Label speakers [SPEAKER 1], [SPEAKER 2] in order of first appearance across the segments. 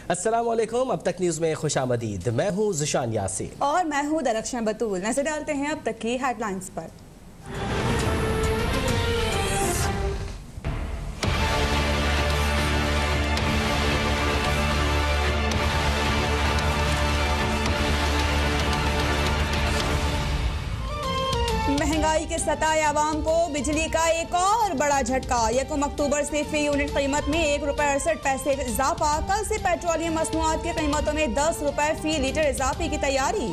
[SPEAKER 1] अस्सलामुअलैकुम। अब तक न्यूज़ में खुशामदीद। मैं हूँ ज़िशान यासीन
[SPEAKER 2] और मैं हूँ दरख्शां बतूल। नजर डालते हैं अब तक की हेडलाइंस पर। महंगाई के सताए आवाम को बिजली का एक और बड़ा झटका। 1 अक्टूबर से फी यूनिट कीमत में ₹1.68 इजाफा। कल से पेट्रोलियम मसनूआत की कीमतों में ₹10 फी लीटर इजाफे की तैयारी।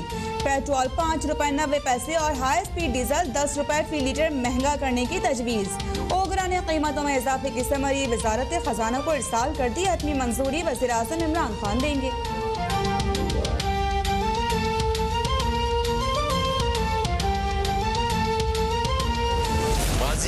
[SPEAKER 2] पेट्रोल ₹5.90 और हाई स्पीड डीजल ₹10 फी लीटर महंगा करने की तजवीज़। ओगरा ने कीमतों में इजाफे की समरी वजारत खजाना को इरसाल कर दी। अपनी मंजूरी वज़ीर आज़म इमरान खान देंगे।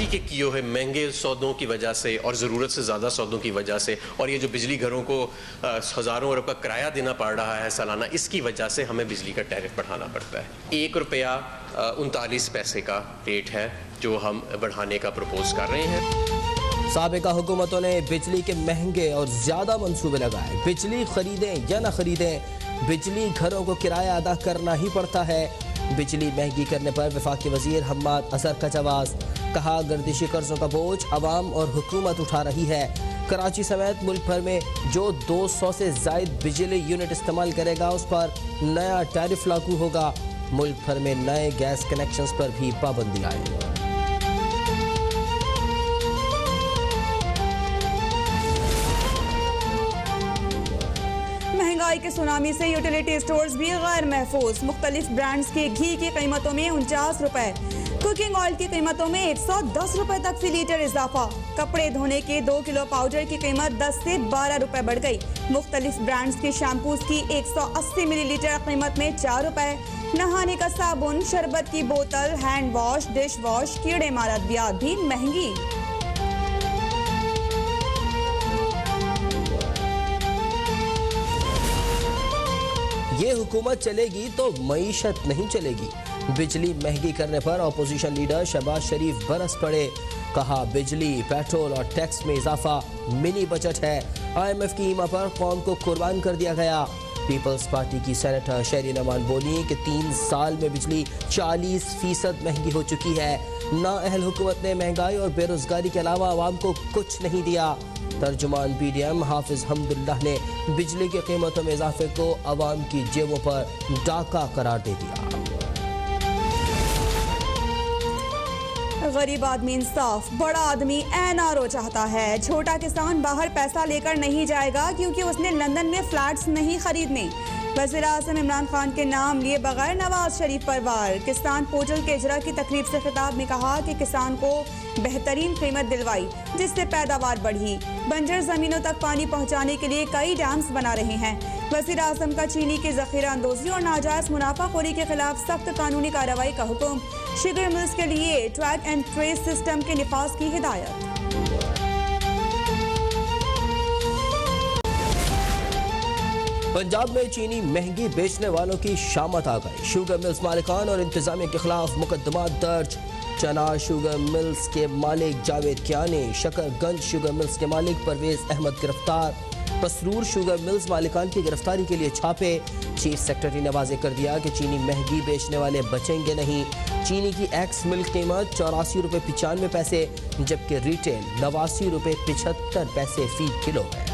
[SPEAKER 3] के किए हुए महंगे सौदों की वजह से और ज़रूरत से ज़्यादा सौदों की वजह से और ये जो बिजली घरों को हज़ारों अरब का किराया देना पड़ रहा है सालाना, इसकी वजह से हमें बिजली का टैरिफ बढ़ाना पड़ता है। ₹1.39 का रेट है जो हम बढ़ाने का प्रपोज कर रहे हैं।
[SPEAKER 1] साबिका हुकूमतों ने बिजली के महंगे और ज़्यादा मंसूबे लगाए। बिजली खरीदें या न खरीदें, बिजली घरों को किराया अदा करना ही पड़ता है। बिजली महंगी करने पर वफाकी वजीर हम्माद अजहर का जवाब। कहा, गर्दिशी कर्जों का बोझ अवाम और हुकूमत उठा रही है। कराची समेत मुल्क भर में जो 200 से जायद बिजली यूनिट इस्तेमाल करेगा उस पर नया टैरिफ लागू होगा। मुल्क भर में नए गैस कनेक्शंस पर भी पाबंदी आए।
[SPEAKER 2] महंगाई के सुनामी से यूटिलिटी स्टोर्स भी गैर महफूज। मुख्तलिफ ब्रांड्स के घी की कीमतों में ₹49, कुकिंग ऑयल की कीमतों में ₹110 तक फी लीटर इजाफा। कपड़े धोने के 2 किलो पाउडर की कीमत 10 से ₹12 बढ़ गई। मुख्तलिफ ब्रांड्स के शैम्पूज की 180 मिलीलीटर कीमत में ₹4। नहाने का साबुन, शरबत की बोतल, हैंड वॉश, डिश वॉश, कीड़े मार अद्वियात भी महंगी।
[SPEAKER 1] ये हुकूमत चलेगी तो मईशत नहीं चलेगी। बिजली महंगी करने पर अपोजिशन लीडर शहबाज शरीफ बरस पड़े। कहा, बिजली, पेट्रोल और टैक्स में इजाफा मिनी बजट है। IMF की ईमा पर कौम को कुर्बान कर दिया गया। पीपल्स पार्टी की सेनेटर शहरीन अमान बोली कि 3 साल में बिजली 40% महंगी हो चुकी है। नाअहल हुकूमत ने महंगाई और बेरोजगारी के अलावा आवाम को कुछ नहीं दिया। तर्जुमान BDM हाफिज हमदुल्लाह ने बिजली की कीमतों में इजाफे को अवाम की जेबों पर डाका करार दे दिया।
[SPEAKER 2] गरीब आदमी इंसाफ, बड़ा आदमी NRO चाहता है। छोटा किसान बाहर पैसा लेकर नहीं जाएगा क्योंकि उसने लंदन में फ्लैट्स नहीं खरीदने। वज़ीर आज़म इमरान खान के नाम लिए बगैर नवाज शरीफ पर वार। किसान पोर्टल के इजरा की तकरीब से खिताब में कहा कि किसान को बेहतरीन कीमत दिलवाई जिससे पैदावार बढ़ी। बंजर जमीनों तक पानी पहुँचाने के लिए कई डैम्स बना रहे हैं। वज़ीर आज़म का चीनी की ज़ख़ीरा अंदोज़ी और नाजायज़ मुनाफाखोरी के खिलाफ सख्त कानूनी कार्रवाई का हुक्म। शुगर मिल्स के लिए ट्रैक एंड ट्रेस सिस्टम के निफाज की हिदायत।
[SPEAKER 1] पंजाब में चीनी महंगी बेचने वालों की शामत आ गई। शुगर मिल्स मालिकान और इंतजामिया के खिलाफ मुकदमा दर्ज। चना शुगर मिल्स के मालिक जावेद कियानी, शकरगंज शुगर मिल्स के मालिक परवेज अहमद गिरफ्तार। पसरूर शुगर मिल्स मालिकान की गिरफ्तारी के लिए छापे। चीफ सेक्रेटरी ने वाज़ेह कर दिया कि चीनी महंगी बेचने वाले बचेंगे नहीं। चीनी की एक्स मिल्क कीमत ₹84.95, जबकि रिटेल ₹89.75 फी किलो है।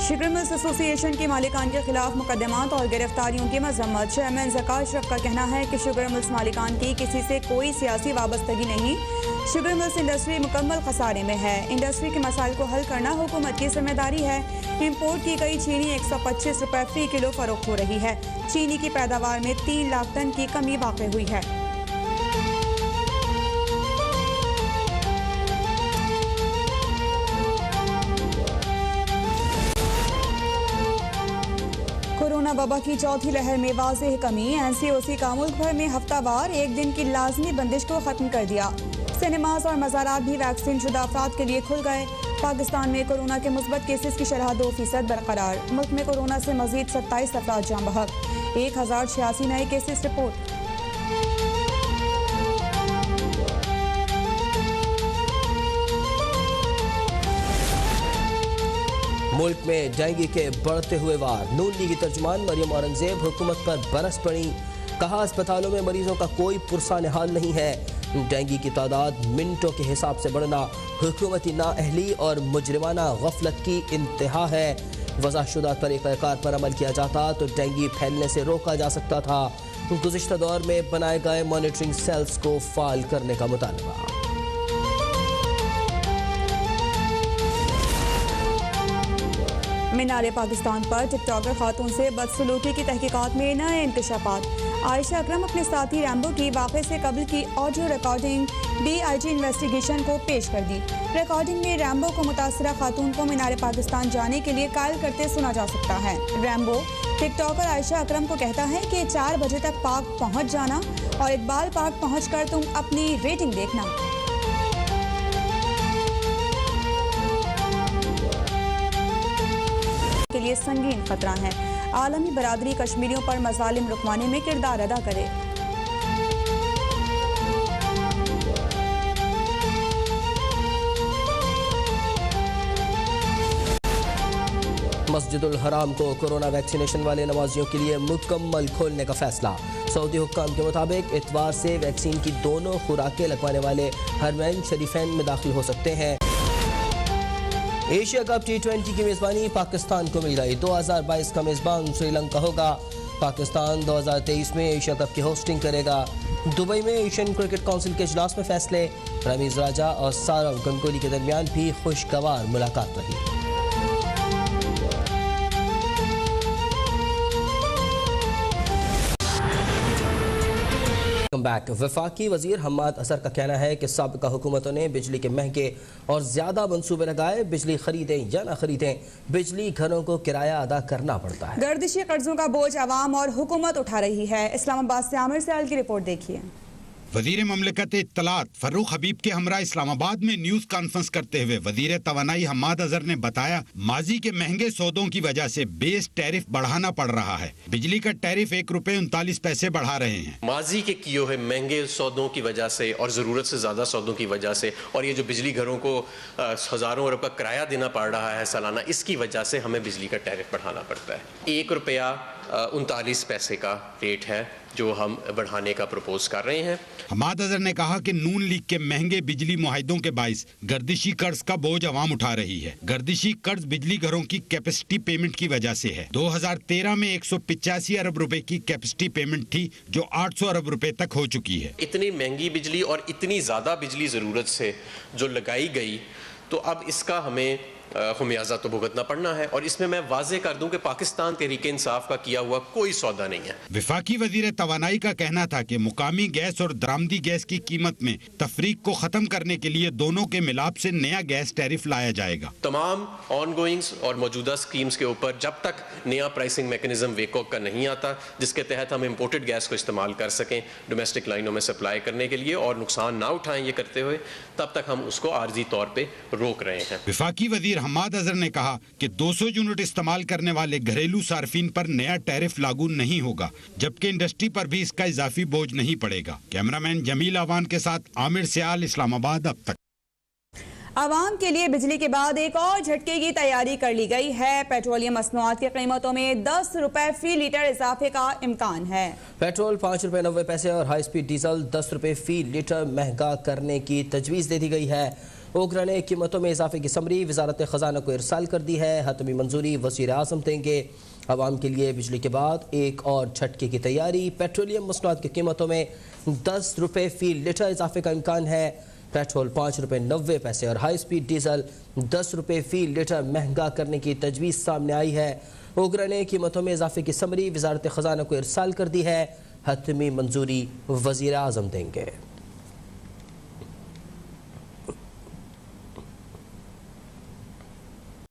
[SPEAKER 2] शुगर मिल्स एसोसिएशन के मालिकान के खिलाफ मुकदमात और गिरफ्तारियों की मजम्मत। चेयरमैन ज़का अशरफ का कहना है कि शुगर मिल्स मालिकान की किसी से कोई सियासी वाबस्तगी नहीं। शुगर मिल्स इंडस्ट्री मुकम्मल खसारे में है। इंडस्ट्री के मसाइल को हल करना हुकूमत की जिम्मेदारी है। इम्पोर्ट की गई चीनी ₹125 फी किलो फरोख्त हो रही है। चीनी की पैदावार में 3 लाख टन की कमी वाक़ हुई है। कोरोना वबा की चौथी लहर में वाज़ेह कमी। NCOC का मुल्क भर में हफ्तावार 1 दिन की लाजमी बंदिश को खत्म कर दिया। सिनेमाज और मज़ारात भी वैक्सीन शुदा अफराद के लिए खुल गए। पाकिस्तान में कोरोना के मुस्बत केसेस की शरह 2% बरकरार। मुल्क में कोरोना से मजीद 27 अफराद जाँ बहक। 1086 नए केसेस रिपोर्ट।
[SPEAKER 1] मुल्क में डेंगू के बढ़ते हुए वार। नून लीग की तर्जुमान मरियम औरंगजेब हुकूमत पर बरस पड़ी। कहा अस्पतालों में मरीजों का कोई पुरसान हाल नहीं है। डेंगू की तादाद मिनटों के हिसाब से बढ़ना हुकूमती नाअहली और मुजरिमाना गफलत की इंतहा है। वज़ाशुदा तरीक़ाकार पर अमल किया जाता तो डेंगू फैलने से रोका जा सकता था। गुज़िश्ता दौर में बनाए गए मॉनिटरिंग सेल्स को फाल करने का मुतालबा।
[SPEAKER 2] मीनार पाकिस्तान पर टिकटॉकर खातून से बदसलूकी की तहकीकात में नए इंकशाफात। आयशा अकरम अपने साथी रैम्बो की वाक़े से कबल की ऑडियो रिकॉर्डिंग DIG इन्वेस्टिगेशन को पेश कर दी। रिकॉर्डिंग में रैम्बो को मुतासरा खातून को मीनार पाकिस्तान जाने के लिए कायल करते सुना जा सकता है। रैम्बो टिकटॉकर आयशा अकरम को कहता है कि 4 बजे तक पार्क पहुँच जाना और इकबाल पार्क पहुँच कर तुम अपनी रेटिंग देखना। के लिए संगीन खतरा है। आलमी बरादरी कश्मीरियों पर मजालिम रुकवाने में किरदार अदा करे।
[SPEAKER 1] मस्जिदुल हराम को कोरोना वैक्सीनेशन वाले नमाजियों के लिए मुकम्मल खोलने का फैसला। सऊदी हुक्काम के मुताबिक इतवार से वैक्सीन की दोनों खुराकें लगवाने वाले हरमैन शरीफैन में दाखिल हो सकते हैं। एशिया कप T20 की मेज़बानी पाकिस्तान को मिल गई। 2022 का मेज़बान श्रीलंका होगा। पाकिस्तान 2023 में एशिया कप की होस्टिंग करेगा। दुबई में एशियन क्रिकेट काउंसिल के इजलास में फैसले। रमीज राजा और सारव गंगोली के दरमियान भी खुशगवार मुलाकात रही। बैक। वफाकी वजीर हम्माद असर का कहना है कि साबिका हुकूमतों ने बिजली के महंगे और ज्यादा मंसूबे लगाए। बिजली खरीदें या ना खरीदें, बिजली घरों को किराया अदा करना पड़ता है।
[SPEAKER 2] गर्दिशी कर्जों का बोझ आवाम और हुकूमत उठा रही है। इस्लामाबाद से आमिर सयाल की रिपोर्ट देखिए।
[SPEAKER 4] वजीर ममलकत इत्तलात फर्रुख हबीब के हमरा इस्लामाबाद में न्यूज कॉन्फ्रेंस करते हुए वजीर तवानाई हम्माद अजहर ने बताया, माजी के महंगे सौदों की वजह से बेस टैरिफ बढ़ाना पड़ रहा है। बिजली का टैरिफ ₹1.39 बढ़ा रहे हैं।
[SPEAKER 3] माजी के किए हुए महंगे सौदों की वजह से और ज़रूरत से ज़्यादा सौदों की वजह से, और ये जो बिजली घरों को हज़ारों अरब का किराया देना पड़ रहा है सालाना, इसकी वजह से हमें बिजली का टैरिफ बढ़ाना पड़ता है। ₹1.39 का रेट है जो हम बढ़ाने का प्रपोज कर रहे हैं।
[SPEAKER 4] हम्माद अजहर ने कहा कि नून लीग के महंगे बिजली मुआहिदों के बाइस गर्दिशी कर्ज का बोझ अवाम उठा रही है। गर्दिशी कर्ज बिजली घरों की कैपेसिटी पेमेंट की वजह से है। 2013 में 185 अरब रुपए की कैपेसिटी पेमेंट थी जो 800 अरब रुपए तक हो चुकी है।
[SPEAKER 3] इतनी महंगी बिजली और इतनी ज्यादा बिजली जरूरत से जो लगाई गई, तो अब इसका हमें खुमियाजा तो भुगतना पड़ना है। और इसमें मैं वाजे कर दूं कि पाकिस्तान तहरीके इंसाफ का किया हुआ कोई सौदा नहीं है।
[SPEAKER 4] विफाकी वजीर तवानाई का कहना था कि मुकामी गैस और दरामदी गैस की कीमत में तफरीक को खत्म करने के लिए दोनों के मिलाप से नया गैस टैरिफ लाया जाएगा।
[SPEAKER 3] तमाम ऑनगोइंग्स और मौजूदा स्कीम्स के ऊपर जब तक नया प्राइसिंग मैकेनिज्म वेकोक का नहीं आता, जिसके तहत हम इम्पोर्टेड गैस को इस्तेमाल कर सकें डोमेस्टिक लाइनों में सप्लाई करने के लिए और नुकसान ना उठाएं ये करते हुए, तब तक हम उसको आर्जी तौर पर रोक रहे हैं।
[SPEAKER 4] विफाकी वजीर हम्माद अजहर ने कहा कि 200 यूनिट इस्तेमाल करने वाले घरेलू सार्फिन पर नया टैरिफ लागू नहीं होगा, जबकि इंडस्ट्री पर भी इसका इजाफी बोझ नहीं पड़ेगा। कैमरामैन जमील आवान के साथ आमिर सयाल, इस्लामाबाद। अब तक
[SPEAKER 2] आवाम के लिए बिजली के बाद एक और झटके की तैयारी कर ली गई है। पेट्रोलियम मसनूआत की कीमतों में 10 रुपए फी लीटर इजाफे का इम्कान है।
[SPEAKER 1] पेट्रोल ₹5.90 और हाई स्पीड डीजल ₹10 फी लीटर महंगा करने की तजवीज़ दे दी गई है। ओगरा ने कीमतों में इजाफे की समरी वजारत खजाना को इरसाल कर दी है। हतमी मंजूरी वज़ीर आज़म देंगे। आवाम के लिए बिजली के बाद एक और झटके की तैयारी। पेट्रोलियम मसनूआत की कीमतों में ₹10 फी लीटर इजाफे का इम्कान है। पेट्रोल ₹5.90 और हाई स्पीड डीजल ₹10 फी लीटर महंगा करने की तजवीज़ सामने आई है। ओगरा ने कीमतों में इजाफे की समरी वजारत खजाना को इरसाल कर दी है। हतमी मंजूरी वज़ीर आज़म देंगे।